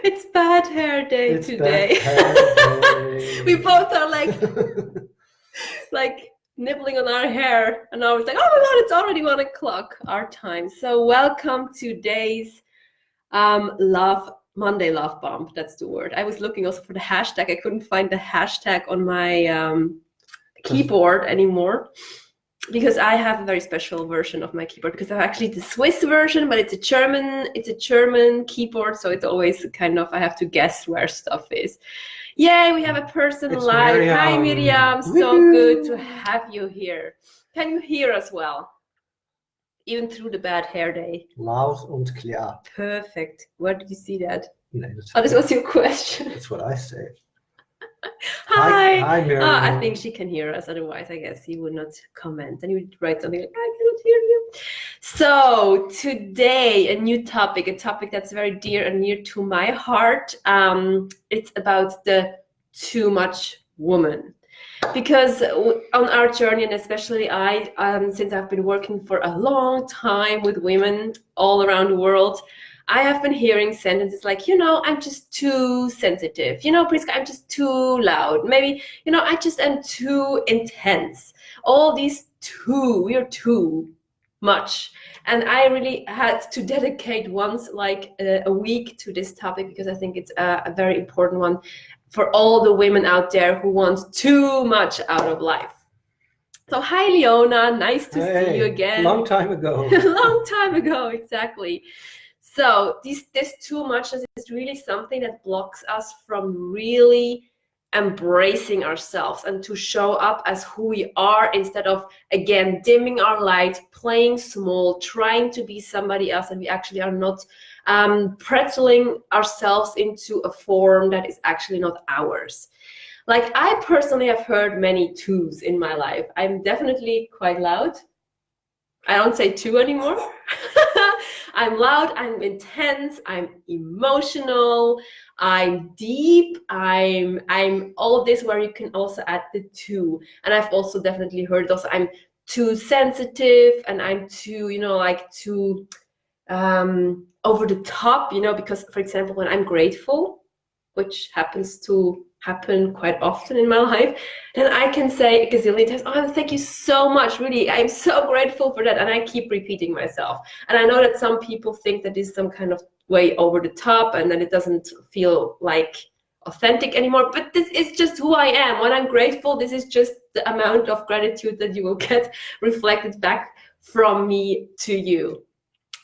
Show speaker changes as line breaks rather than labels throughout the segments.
It's bad hair day
It's
today.
bad hair day.
We both are like nibbling on our hair, and I was like, oh my god, it's already 1 o'clock our time. So welcome to today's Monday love bomb. That's the word. I was looking also for the hashtag. I couldn't find the hashtag on my keyboard anymore, because I have a very special version of my keyboard, because I have actually the Swiss version, but it's a German keyboard, so it's always kind of, I have to guess where stuff is. Yay, we have a person
It's
live.
Miriam.
Hi Miriam, so good to have you here. Can you hear us well? Even through the bad hair day.
𝙊𝙤𝙥𝙨.
Perfect. Where did you see that?
No,
Oh, this was your question.
That's what I say.
Hi.
Hi, Miriam.
I think she can hear us. Otherwise, I guess he would not comment. And he would write something like, I cannot hear you. So today, a new topic, a topic that's very dear and near to my heart. It's about the too much woman. Because on our journey, and especially I, since I've been working for a long time with women all around the world, I have been hearing sentences like, I'm just too sensitive. Priska, I'm just too loud. Maybe, I just am too intense. All these we are too much. And I really had to dedicate once like a week to this topic, because I think it's a very important one for all the women out there who want too much out of life. So hi, Leona, nice to see you again.
Long time ago.
Long time ago, exactly. So this too muchness is really something that blocks us from really embracing ourselves and to show up as who we are, instead of, again, dimming our light, playing small, trying to be somebody else, and we actually are not, pretzeling ourselves into a form that is actually not ours. Like, I personally have heard many twos in my life. I'm definitely quite loud. I don't say two anymore. I'm loud, I'm intense, I'm emotional, I'm deep, I'm all this, where you can also add the two. And I've also definitely heard also I'm too sensitive, and I'm too, too over the top, because, for example, when I'm grateful, which happens to happen quite often in my life, then I can say a gazillion times, oh, thank you so much, really, I'm so grateful for that, and I keep repeating myself. And I know that some people think that this is some kind of way over the top, and then it doesn't feel like authentic anymore, but this is just who I am. When I'm grateful, this is just the amount of gratitude that you will get reflected back from me to you.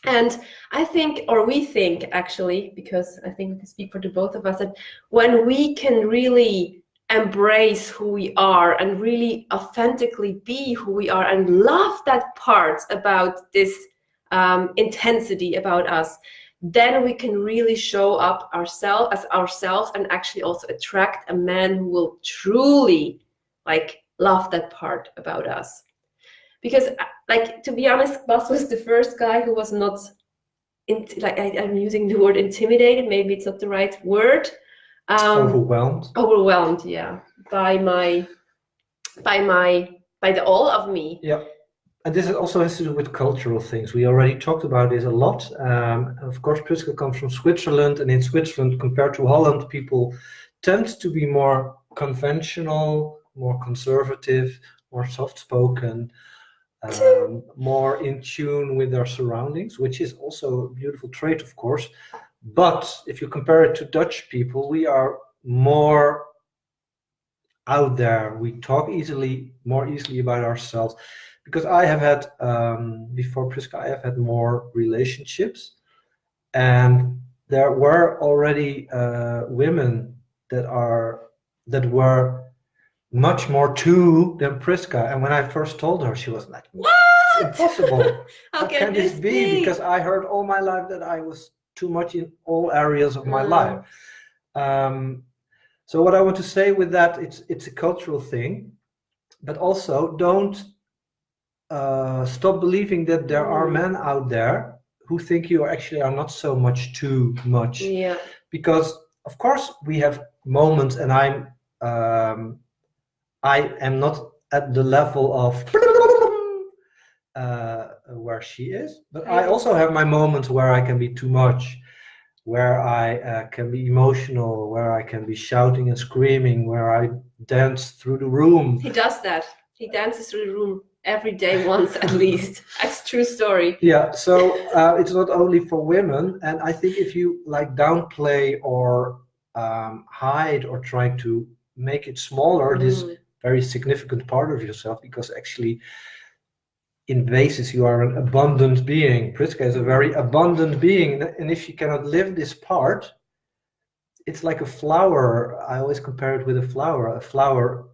And I think, or we think actually, because I think we can speak for the both of us, that when we can really embrace who we are and really authentically be who we are and love that part about this intensity about us, then we can really show up as ourselves and actually also attract a man who will truly love that part about us. Because, to be honest, Bas was the first guy who was not, I'm using the word intimidated, maybe it's not the right word.
Overwhelmed.
Overwhelmed, yeah, by the all of me.
Yeah, and this also has to do with cultural things. We already talked about this a lot. Of course, Priska comes from Switzerland, and in Switzerland, compared to Holland, people tend to be more conventional, more conservative, more soft-spoken. More in tune with their surroundings, which is also a beautiful trait, of course. But if you compare it to Dutch people, we are more out there. We talk more easily about ourselves. Because I have had, before Priska, I have had more relationships, and there were already women that were much more too than Priska. And when I first told her, she was like,
what?
It's impossible.
How can this be?
Because I heard all my life that I was too much in all areas of my life. So what I want to say with that, it's a cultural thing, but also don't stop believing that there are men out there who think you actually are not so much too much.
Yeah.
Because of course we have moments, and I am not at the level of where she is, but I also have my moments where I can be too much. where I can be emotional, where I can be shouting and screaming, where I dance through the room.
He does that. He dances through the room every day once at least. That's a true story.
Yeah, so it's not only for women, and I think if you like downplay or hide or try to make it smaller, this very significant part of yourself, because actually in basis you are an abundant being. Priska is a very abundant being, and if she cannot live this part, it's like a flower. I always compare it with a flower. A flower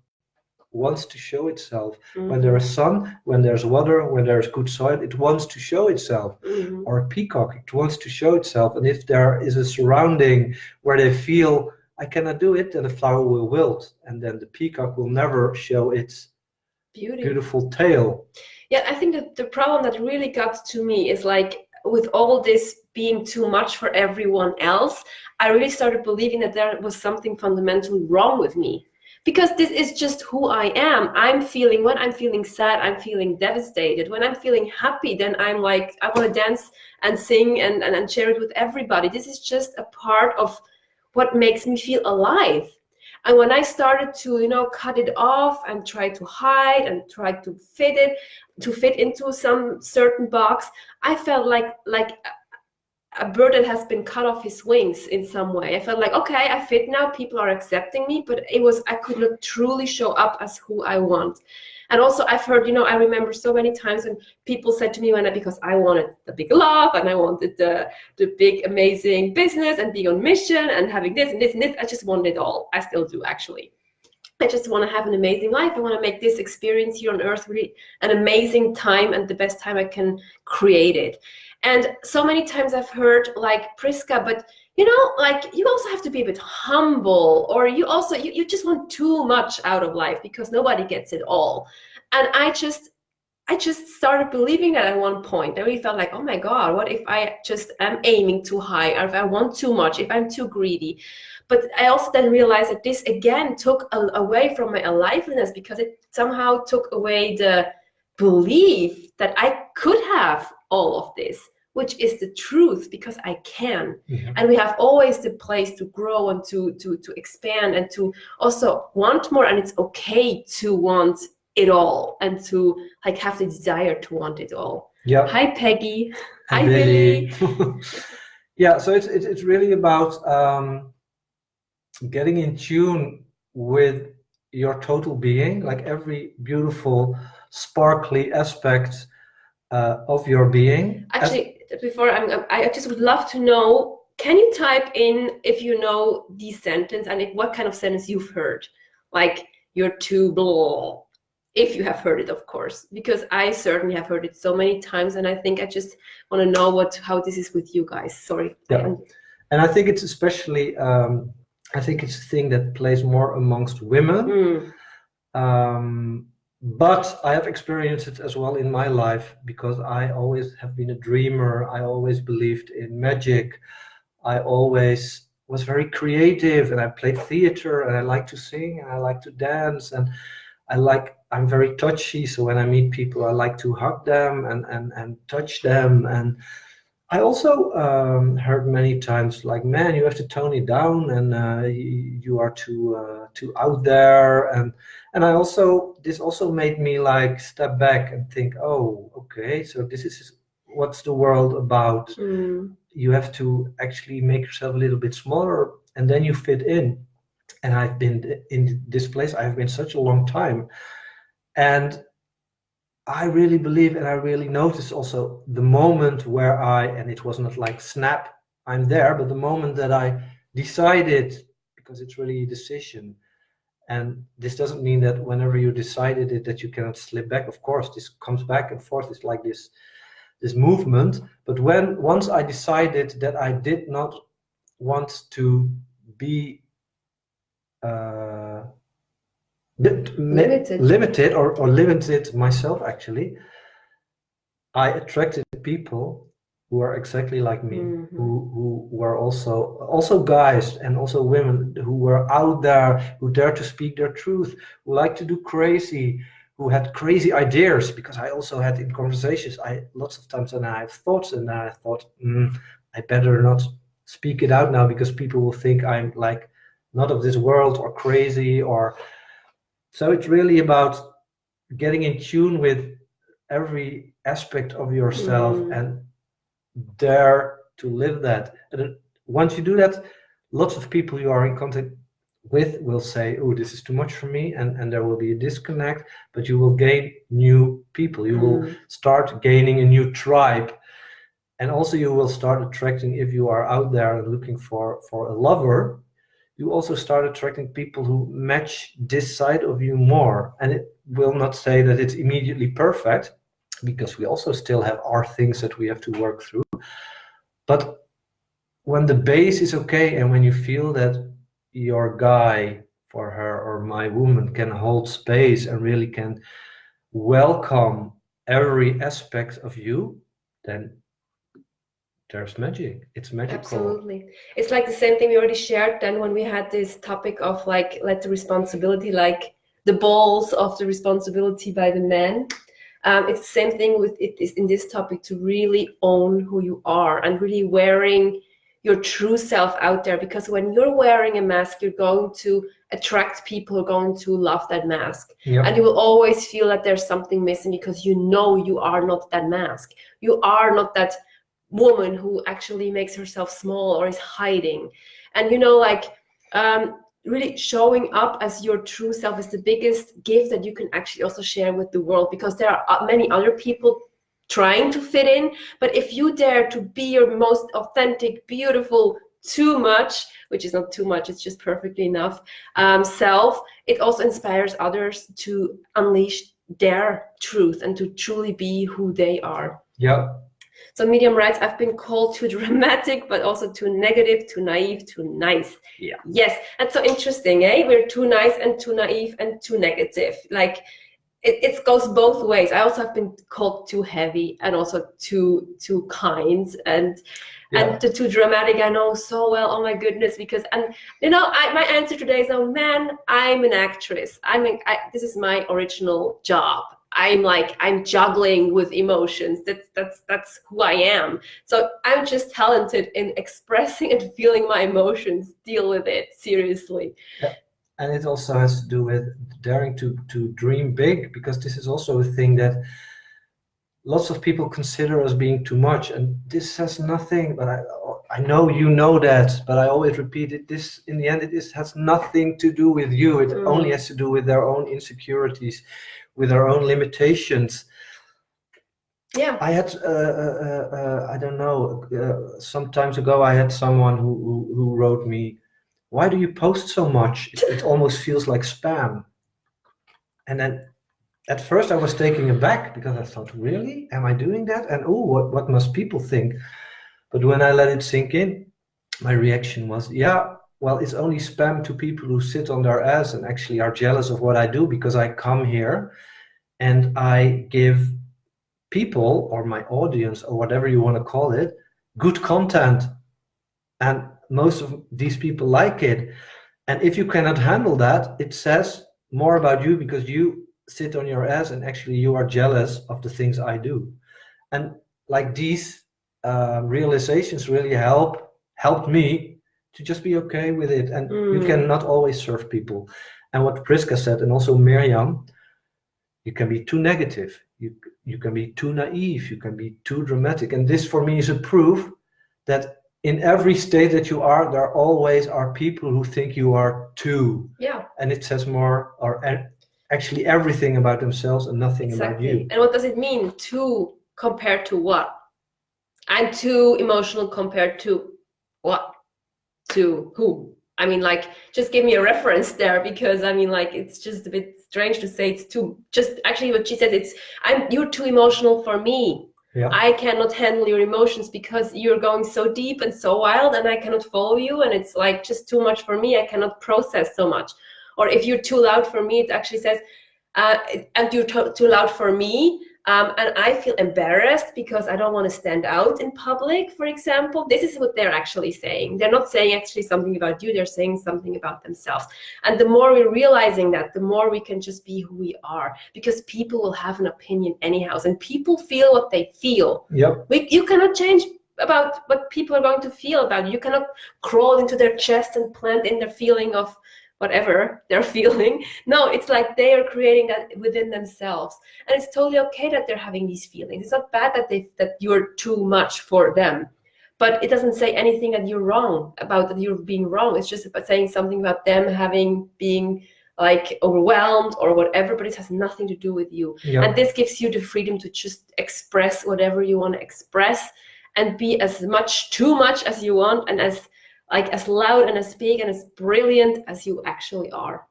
wants to show itself. When there is sun, when there's water, when there's good soil, it wants to show itself. Or a peacock, it wants to show itself. And if there is a surrounding where they feel I cannot do it, then the flower will wilt, and then the peacock will never show its beautiful tail.
Yeah, I think that the problem that really got to me is like, with all this being too much for everyone else, I really started believing that there was something fundamentally wrong with me. Because this is just who I am. When I'm feeling sad, I'm feeling devastated. When I'm feeling happy, then I'm like, I want to dance and sing and share it with everybody. This is just a part of what makes me feel alive. And when I started to, cut it off and try to hide and try to fit into some certain box, I felt like a bird that has been cut off his wings in some way. I felt like, okay, I fit now, people are accepting me, but I could not truly show up as who I want. And also I've heard, I remember so many times when people said to me, because I wanted the big love and I wanted the big amazing business and being on mission and having this and this and this, I just wanted it all. I still do, actually. I just want to have an amazing life. I want to make this experience here on earth really an amazing time and the best time I can create it. And so many times I've heard like, Priska, but you also have to be a bit humble, or you just want too much out of life because nobody gets it all. And I just started believing that at one point. I really felt like, oh my God, what if I just am aiming too high, or if I want too much, if I'm too greedy. But I also then realized that this again took away from my aliveness, because it somehow took away the belief that I could have all of this, which is the truth, because I can. And we have always the place to grow and to expand and to also want more. And it's okay to want it all and to like have the desire to want it all.
Yeah.
Hi, Peggy. Hi, Billy.
Yeah, so it's really about getting in tune with your total being, like every beautiful, sparkly aspect of your being.
Actually, before I just would love to know, can you type in if you know the sentence and what kind of sentence you've heard? Like, you're too blah, if you have heard it, of course, because I certainly have heard it so many times, and I think I just want to know how this is with you guys. Sorry.
Yeah. And I think it's especially, I think it's a thing that plays more amongst women. But I have experienced it as well in my life, because I always have been a dreamer. I always believed in magic. I always was very creative, and I played theater, and I like to sing, and I like to dance, and I'm very touchy. So when I meet people, I like to hug them and touch them. And I also heard many times like, man, you have to tone it down, and you are too out there. And this also made me like step back and think, oh, okay, so this is what's the world about. You have to actually make yourself a little bit smaller, and then you fit in. And I've been in this place, I've been such a long time. And I really believe, and I really noticed also the moment where and it was not like snap, I'm there, but the moment that I decided, because it's really a decision. And this doesn't mean that whenever you decided it, that you cannot slip back. Of course, this comes back and forth. It's like this movement. But once I decided that I did not want to be limited or limited myself, actually, I attracted people who are exactly like me, who were also guys and also women who were out there, who dare to speak their truth, who like to do crazy, who had crazy ideas. Because I also had in conversations, lots of times, and I have thoughts, and I thought, I better not speak it out now because people will think I'm like not of this world or crazy, or so it's really about getting in tune with every aspect of yourself and dare to live that. And once you do that, lots of people you are in contact with will say, oh, this is too much for me, and there will be a disconnect, but you will gain new people. You will start gaining a new tribe, and also you will start attracting, if you are out there and looking for a lover, you also start attracting people who match this side of you more. And it will not say that it's immediately perfect, because we also still have our things that we have to work through. But when the base is okay, and when you feel that your guy for her or my woman can hold space and really can welcome every aspect of you, then there's magic. It's magical.
Absolutely. It's like the same thing we already shared then when we had this topic of like, let the responsibility, like the balls of the responsibility by the men. It's the same thing with it is in this topic, to really own who you are and really wearing your true self out there. Because when you're wearing a mask, you're going to attract people who are going to love that mask.
Yep.
And you will always feel that there's something missing, because you know you are not that mask. You are not that woman who actually makes herself small or is hiding. And you know, like really showing up as your true self is the biggest gift that you can actually also share with the world, because there are many other people trying to fit in. But if you dare to be your most authentic, beautiful, too much, which is not too much, it's just perfectly enough, self, it also inspires others to unleash their truth and to truly be who they are.
Yeah.
So medium writes, I've been called too dramatic, but also too negative, too naive, too nice.
Yeah.
Yes, that's so interesting, eh? We're too nice and too naive and too negative. Like it goes both ways. I also have been called too heavy and also too kind and too dramatic. I know so well. Oh my goodness, because you know, my answer today is, oh man, I'm an actress. This is my original job. I'm juggling with emotions. That's who I am. So I'm just talented in expressing and feeling my emotions, deal with it seriously.
Yeah. And it also has to do with daring to dream big, because this is also a thing that lots of people consider as being too much. And this has nothing, but I know you know that, but I always repeat it, this in the end, has nothing to do with you. It only has to do with their own insecurities, with our own limitations. Yeah, I had I don't know, some times ago I had someone who wrote me, why do you post so much? It almost feels like spam. And then at first I was taken aback, because I thought, really, am I doing that? And oh, what must people think? But when I let it sink in, my reaction was, yeah, well, it's only spam to people who sit on their ass and actually are jealous of what I do, because I come here and I give people, or my audience, or whatever you want to call it, good content. And most of these people like it. And if you cannot handle that, it says more about you, because you sit on your ass and actually you are jealous of the things I do. And like these realizations really helped me to just be okay with it. And you cannot always serve people. And what Priska said, and also Miriam, you can be too negative, you can be too naive, you can be too dramatic. And this for me is a proof that in every state that you are, there always are people who think you are too. Yeah. And it says more, or actually everything about themselves and nothing about you.
And what does it mean, too compared to what? I'm too emotional compared to what? To who? I mean, like, just give me a reference there, because I mean, like, it's just a bit strange to say it's too, just actually what she said, you're too emotional for me. Yeah. I cannot handle your emotions because you're going so deep and so wild, and I cannot follow you, and it's like just too much for me. I cannot process so much. Or if you're too loud for me, it actually says, and you're too loud for me, and I feel embarrassed because I don't want to stand out in public, for example. This is what they're actually saying. They're not saying actually something about you, they're saying something about themselves. And the more we're realizing that, the more we can just be who we are, because people will have an opinion anyhow, and people feel what they feel.
Yep.
You cannot change about what people are going to feel about you. You cannot crawl into their chest and plant in their feeling of whatever they're feeling. No, it's like they are creating that within themselves, and it's totally okay that they're having these feelings. It's not bad that you're too much for them, but it doesn't say anything that you're wrong about, that you're being wrong. It's just about saying something about them being like overwhelmed or whatever, but it has nothing to do with you.
Yeah.
And this gives you the freedom to just express whatever you want to express, and be as much, too much as you want, and as loud and as big and as brilliant as you actually are.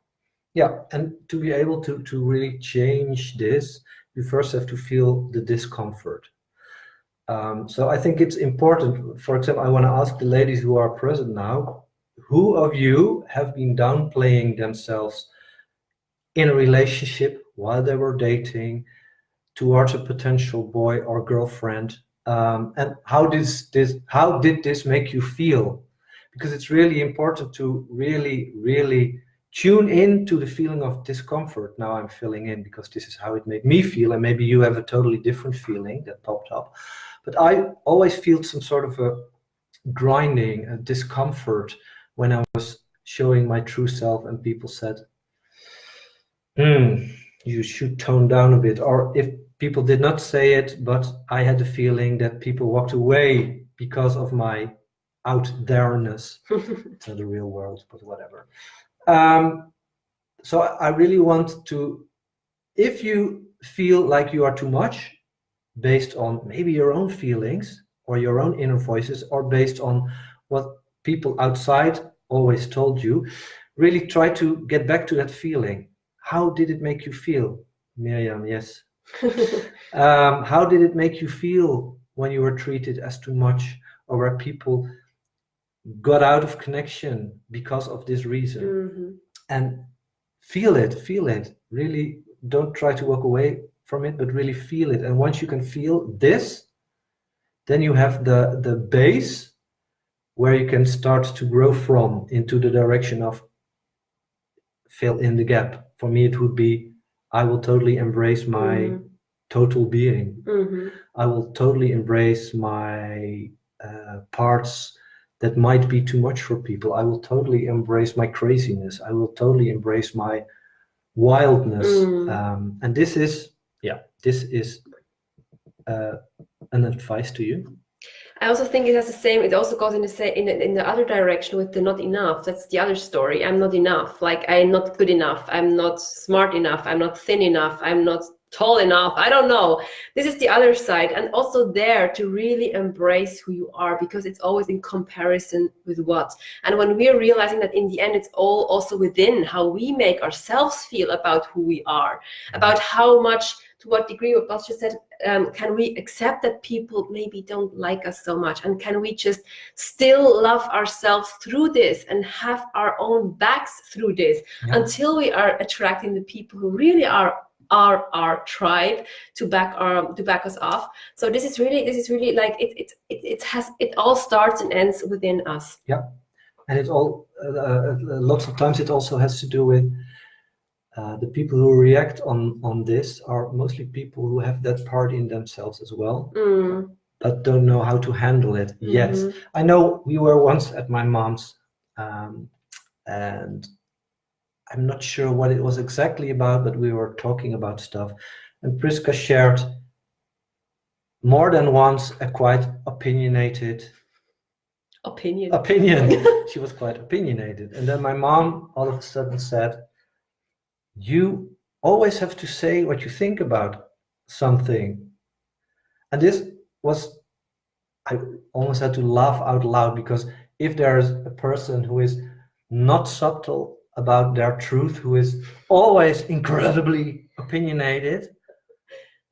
Yeah, and to be able to really change this, you first have to feel the discomfort. So I think it's important. For example, I want to ask the ladies who are present now, who of you have been downplaying themselves in a relationship while they were dating towards a potential boy or girlfriend? And how did this make you feel? Because it's really important to really tune in to the feeling of discomfort. Now I'm filling in because this is how it made me feel, and maybe you have a totally different feeling that popped up. But I always feel some sort of a grinding, a discomfort when I was showing my true self and people said, you should tone down a bit. Or if people did not say it, but I had the feeling that people walked away because of my out there-ness. It's not the real world, but whatever. So I really want to, if you feel like you are too much, based on maybe your own feelings or your own inner voices, or based on what people outside always told you, really try to get back to that feeling. How did it make you feel? Miriam, yes. How did it make you feel when you were treated as too much, or where people got out of connection because of this reason?
Mm-hmm.
And feel it. Really don't try to walk away from it, but really feel it. And once you can feel this, then you have the base where you can start to grow from into the direction of fill in the gap. For me, it would be, I will totally embrace my total being.
Mm-hmm.
I will totally embrace my parts that might be too much for people. I will totally embrace my craziness. I will totally embrace my wildness. And this is an advice to you.
I also think it has the same, it also goes in the other direction with the not enough. That's the other story. I'm not enough. Like, I'm not good enough. I'm not smart enough. I'm not thin enough. I'm not tall enough. I don't know. This is the other side. And also there to really embrace who you are, because it's always in comparison with what. And when we're realizing that in the end, it's all also within how we make ourselves feel about who we are, about how much, to what degree, what Bas just said, can we accept that people maybe don't like us so much, and can we just still love ourselves through this and have our own backs through this, until we are attracting the people who really are our tribe to back us off. So this is really like it all starts and ends within us.
Yeah, and it all lots of times it also has to do with the people who react on this are mostly people who have that part in themselves as well, but don't know how to handle it yet. I know we were once at my mom's, and I'm not sure what it was exactly about, but we were talking about stuff, and Priska shared more than once a quite opinionated opinion. She was quite opinionated, and then my mom all of a sudden said, you always have to say what you think about something. And this was, I almost had to laugh out loud, because if there's a person who is not subtle about their truth, who is always incredibly opinionated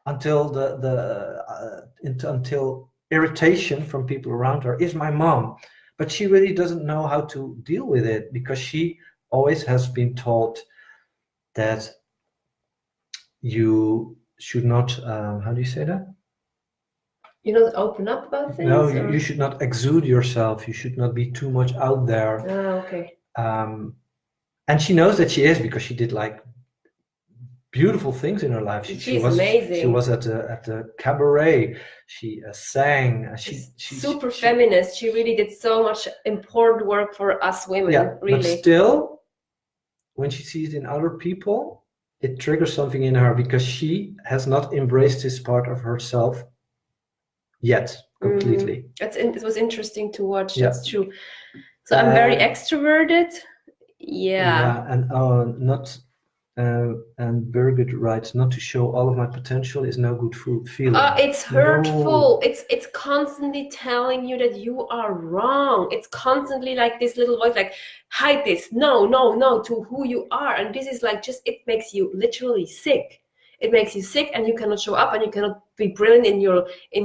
until until irritation from people around her, is my mom. But she really doesn't know how to deal with it, because she always has been taught that you should not, how do you say that?
You don't open up about things?
No, you should not exude yourself. You should not be too much out there.
Oh, okay.
And she knows that she is, because she did like beautiful things in her life.
She's amazing.
She was at the cabaret. She sang. She's
super feminist. She really did so much important work for us women.
Yeah,
really.
But still, when she sees it in other people, it triggers something in her because she has not embraced this part of herself yet completely.
It was interesting to watch.
Yeah.
That's true. So I'm very extroverted. Yeah.
And and Birgit writes, not to show all of my potential is no good feeling.
It's hurtful. No. It's constantly telling you that you are wrong. It's constantly like this little voice, like, hide this, no, to who you are. And this is like, just, it makes you literally sick. It makes you sick, and you cannot show up, and you cannot be brilliant in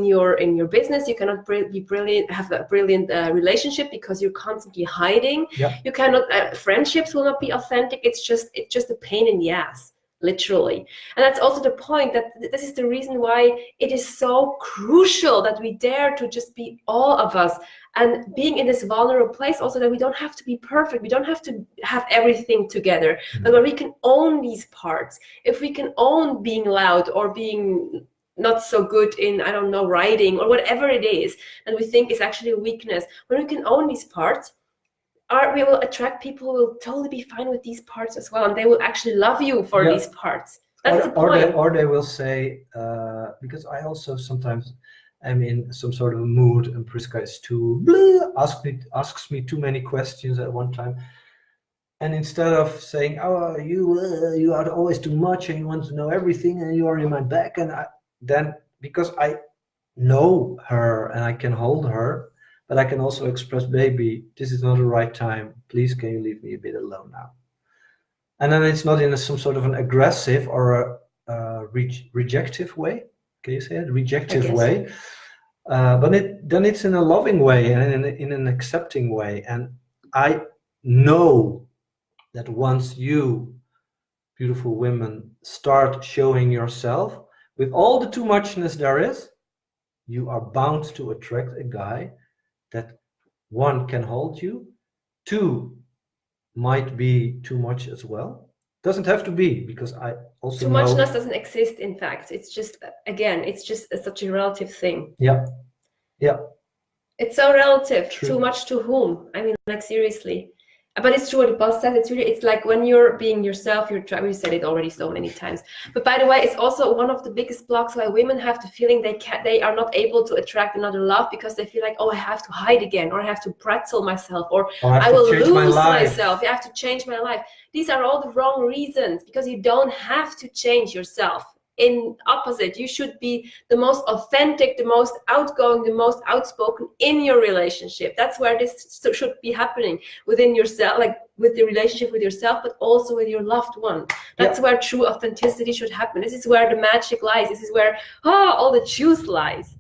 your business. You cannot be brilliant, have a brilliant relationship because you're constantly hiding.
Yeah.
You cannot. Friendships will not be authentic. It's just a pain in the ass, literally. And that's also the point, that this is the reason why it is so crucial that we dare to just be all of us, and being in this vulnerable place also, that we don't have to be perfect. We don't have to have everything together, but when we can own these parts, if we can own being loud or being not so good in, I don't know, writing or whatever it is, and we think is actually a weakness, when we can own these parts, we will attract people who will totally be fine with these parts as well, and they will actually love you for these parts. That's the point.
Or they will say, because I also sometimes am in some sort of a mood, and Priska is too asks me too many questions at one time, and instead of saying, oh, you are always too much and you want to know everything and you are in my back, and then because I know her and I can hold her, but I can also express, baby, this is not the right time. Please, can you leave me a bit alone now? And then it's not in some sort of an aggressive or a rejective way. Can you say it? Rejective way. But then it's in a loving way and in an accepting way. And I know that once you, beautiful women, start showing yourself with all the too muchness there is, you are bound to attract a guy that, one, can hold you, two, might be too much as well. Doesn't have to be, because I also
too muchness doesn't exist. In fact, it's just, again, it's just such a relative thing.
Yeah.
It's so relative.
True.
Too much to whom? I mean, like, seriously. But it's true what the boss said. It's like when you're being yourself, we said it already so many times. But by the way, it's also one of the biggest blocks why women have the feeling they are not able to attract another love, because they feel like, oh, I have to hide again, or I have to pretzel myself, or I will lose myself. I have to change my life. These are all the wrong reasons, because you don't have to change yourself. In opposite, you should be the most authentic, the most outgoing, the most outspoken in your relationship. That's where this should be happening, within yourself, like with the relationship with yourself, but also with your loved one. That's where true authenticity should happen. This is where the magic lies. This is where all the juice lies.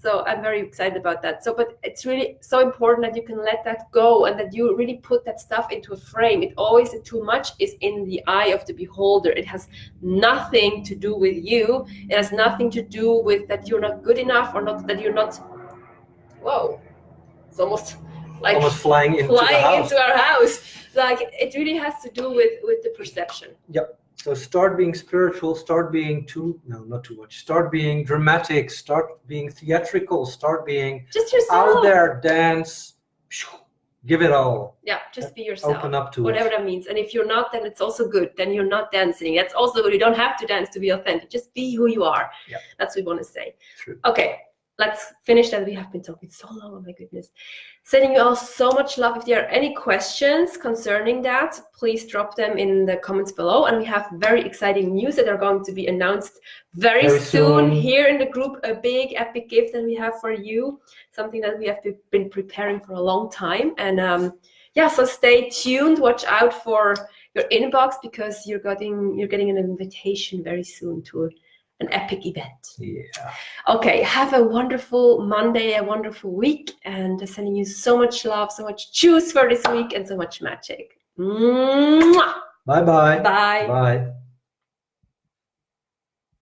So I'm very excited about that. But it's really so important that you can let that go, and that you really put that stuff into a frame. It always, too much is in the eye of the beholder. It has nothing to do with you. It has nothing to do with that you're not good enough, or not that you're not. Whoa! It's almost like
flying into
our house. Like, it really has to do with the perception.
Yep. So start being spiritual, start being not too much. Start being dramatic, start being theatrical, start being
just yourself.
Out there, dance, give it all.
Yeah, just be yourself.
Open up to
whatever that means. And if you're not, then it's also good. Then you're not dancing. That's also good. You don't have to dance to be authentic. Just be who you are.
Yeah.
That's what we want to say.
True.
Okay. Let's finish that. We have been talking so long. Oh my goodness. Sending you all so much love. If there are any questions concerning that, please drop them in the comments below. And we have very exciting news that are going to be announced very soon here in the group. A big epic gift that we have for you. Something that we have been preparing for a long time. And so stay tuned. Watch out for your inbox, because you're getting an invitation very soon to an epic event.
Yeah.
Okay, have a wonderful Monday, a wonderful week, and sending you so much love, so much juice for this week, and so much magic. Mwah!
Bye-bye.
Bye.
Bye.